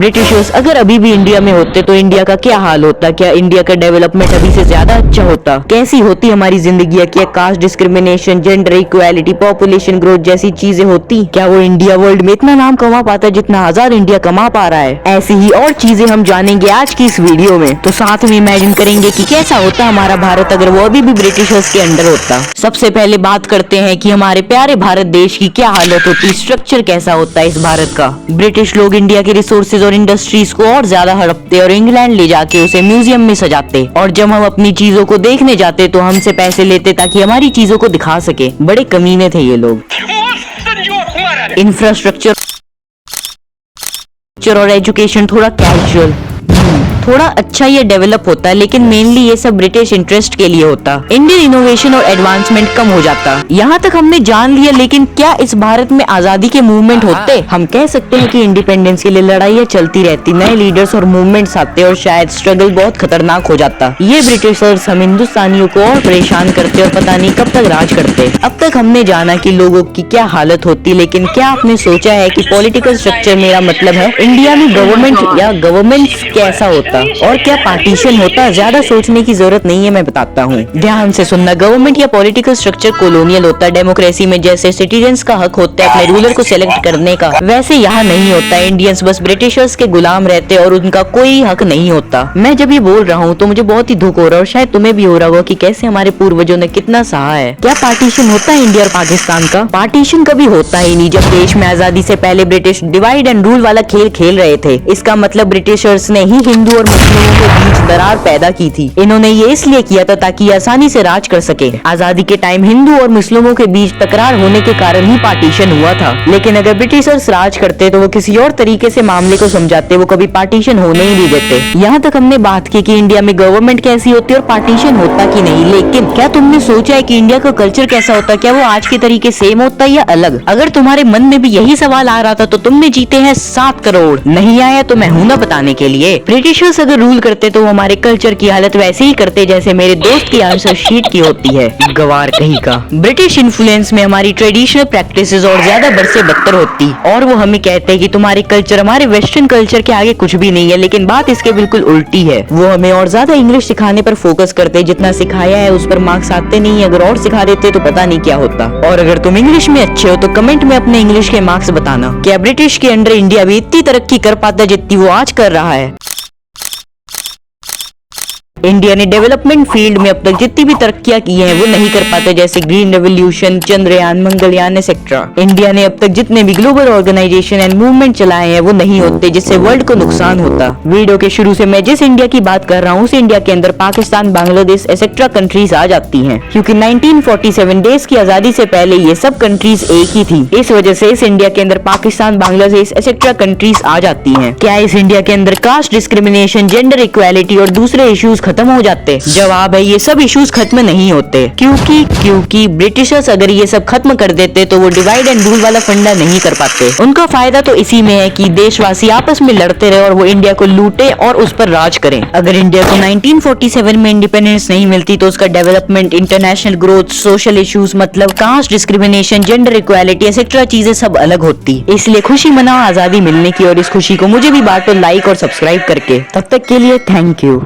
Britishers अगर अभी भी इंडिया में होते तो इंडिया का क्या हाल होता? क्या इंडिया का डेवलपमेंट अभी से ज्यादा अच्छा होता? कैसी होती हमारी जिंदगी? क्या cast discrimination, gender equality, population growth जैसी चीजें होती? क्या वो इंडिया वर्ल्ड में इतना नाम कमा पाता जितना आजाद इंडिया कमा पा रहा है? ऐसी ही और चीजें हम जानेंगे आज की इस वीडियो में। तो साथ में इमेजिन करेंगे कि कैसा होता हमारा भारत अगर वो अभी भी ब्रिटिशर्स के अंडर होता। सबसे पहले बात करते हैं कि हमारे प्यारे भारत देश की क्या हालत होती, स्ट्रक्चर कैसा होता है इस भारत का। ब्रिटिश लोग इंडिया के रिसोर्सेज और इंडस्ट्रीज को और ज्यादा हड़पते और इंग्लैंड ले जाके उसे म्यूजियम में सजाते, और जब हम अपनी चीजों को देखने जाते तो हमसे पैसे लेते ताकि हमारी चीजों को दिखा सके। बड़े कमीने थे ये लोग। इंफ्रास्ट्रक्चर और एजुकेशन थोड़ा कैजुअल, थोड़ा अच्छा ये डेवलप होता है, लेकिन मेनली ये सब ब्रिटिश इंटरेस्ट के लिए होता। इंडियन इनोवेशन और एडवांसमेंट कम हो जाता। यहाँ तक हमने जान लिया, लेकिन क्या इस भारत में आजादी के मूवमेंट होते? हम कह सकते हैं कि इंडिपेंडेंस के लिए लड़ाइयाँ चलती रहती, नए लीडर्स और मूवमेंट्स आते और शायद स्ट्रगल बहुत खतरनाक हो जाता। ये ब्रिटिशर्स हम हिंदुस्तानियों को और परेशान करते और पता नहीं कब तक राज करते। अब तक हमने जाना कि लोगों की क्या हालत होती, लेकिन क्या आपने सोचा है कि पॉलिटिकल स्ट्रक्चर, मेरा मतलब है इंडिया में गवर्नमेंट या गवर्नमेंट्स कैसा होता और क्या पार्टीशन होता? ज्यादा सोचने की जरूरत नहीं है, मैं बताता हूँ, ध्यान से सुनना। गवर्नमेंट या पॉलिटिकल स्ट्रक्चर कॉलोनियल होता है। डेमोक्रेसी में जैसे सिटीजन्स का हक होता है अपने रूलर को सिलेक्ट करने का, वैसे यहाँ नहीं होता। इंडियंस बस ब्रिटिशर्स के गुलाम रहते और उनका कोई हक नहीं होता। मैं जब ये बोल रहा हूँ तो मुझे बहुत ही दुख हो रहा है, और शायद तुम्हें भी हो रहा होगा कि कैसे हमारे पूर्वजों ने कितना सहा है। क्या पार्टीशन होता है इंडिया और पाकिस्तान का? पार्टीशन कभी होता ही नहीं। जब देश में आजादी से पहले ब्रिटिश डिवाइड एंड रूल वाला खेल खेल रहे थे, इसका मतलब ब्रिटिशर्स ने ही हिंदू और मुस्लिमों के बीच दरार पैदा की थी। इन्होंने ये इसलिए किया था ताकि आसानी से राज कर सके। आजादी के टाइम हिंदू और मुस्लिमों के बीच तकरार होने के कारण ही पार्टीशन हुआ था, लेकिन अगर ब्रिटिशर्स राज करते तो वो किसी और तरीके से मामले को समझाते, वो कभी पार्टीशन होने ही नहीं देते। यहाँ तक हमने बात की कि इंडिया में गवर्नमेंट कैसी होती है और पार्टीशन होता कि नहीं, लेकिन क्या तुमने सोचा है कि इंडिया का कल्चर कैसा होता? क्या वो आज के तरीके सेम होता है या अलग? अगर तुम्हारे मन में भी यही सवाल आ रहा था तो तुमने जीते हैं 7 करोड़। नहीं आया तो मैं हूं ना बताने के लिए। ब्रिटिशर्स अगर रूल करते तो हमारे कल्चर की हालत वैसे ही करते जैसे मेरे दोस्त की आंसर शीट की होती है। गवार कहीं का। ब्रिटिश इन्फ्लुएंस में हमारी ट्रेडिशनल प्रैक्टिसेस और ज्यादा बरसे बदतर होती, और वो हमें कहते हैं कि तुम्हारी कल्चर हमारे वेस्टर्न कल्चर के आगे कुछ भी नहीं है, लेकिन बात इसके बिल्कुल उल्टी है। वो हमें और ज्यादा इंग्लिश सिखाने पर फोकस करते, जितना सिखाया है उस पर मार्क्स आते नहीं। अगर और सिखा देते तो पता नहीं क्या होता। और अगर तुम इंग्लिश में अच्छे हो तो कमेंट में अपने इंग्लिश के मार्क्स बताना। क्या ब्रिटिश के अंडर इंडिया भी इतनी तरक्की कर पाता जितनी वो आज कर रहा है? इंडिया ने डेवलपमेंट फील्ड में अब तक जितनी भी तरक्कियां की हैं वो नहीं कर पाते, जैसे green revolution, Chandrayaan, Mangalyaan etcetera. India ने अब तक जितने भी ग्लोबल ऑर्गेनाइजेशन एंड मूवमेंट चलाए हैं वो नहीं होते, जिससे वर्ल्ड को नुकसान होता। वीडियो के शुरू से मैं जिस इंडिया की बात कर रहा हूँ उस इंडिया के अंदर पाकिस्तान, बांग्लादेश एक्सेट्रा कंट्रीज आ जाती हैं, क्योंकि 1947 देश की आजादी से पहले ये सब कंट्रीज एक ही थी। इस वजह से इस इंडिया के अंदर पाकिस्तान, बांग्लादेश एक्सेट्रा कंट्रीज आ जाती हैं। क्या इस इंडिया के अंदर कास्ट डिस्क्रिमिनेशन, जेंडर इक्वालिटी और दूसरे इश्यूज खत्म हो जाते? जवाब है, ये सब इश्यूज खत्म नहीं होते। क्योंकि ब्रिटिशर्स अगर ये सब खत्म कर देते तो वो डिवाइड एंड रूल वाला फंडा नहीं कर पाते। उनका फायदा तो इसी में है कि देशवासी आपस में लड़ते रहे और वो इंडिया को लूटे और उस पर राज करें। अगर इंडिया को 1947 में इंडिपेंडेंस नहीं मिलती तो उसका development, international growth, social issues मतलब caste discrimination, gender equality etcetera चीजें सब अलग होती। इसलिए खुशी मनाओ आजादी मिलने की, और इस खुशी को मुझे भी बांटो लाइक और सब्सक्राइब करके। तब तक के लिए थैंक यू।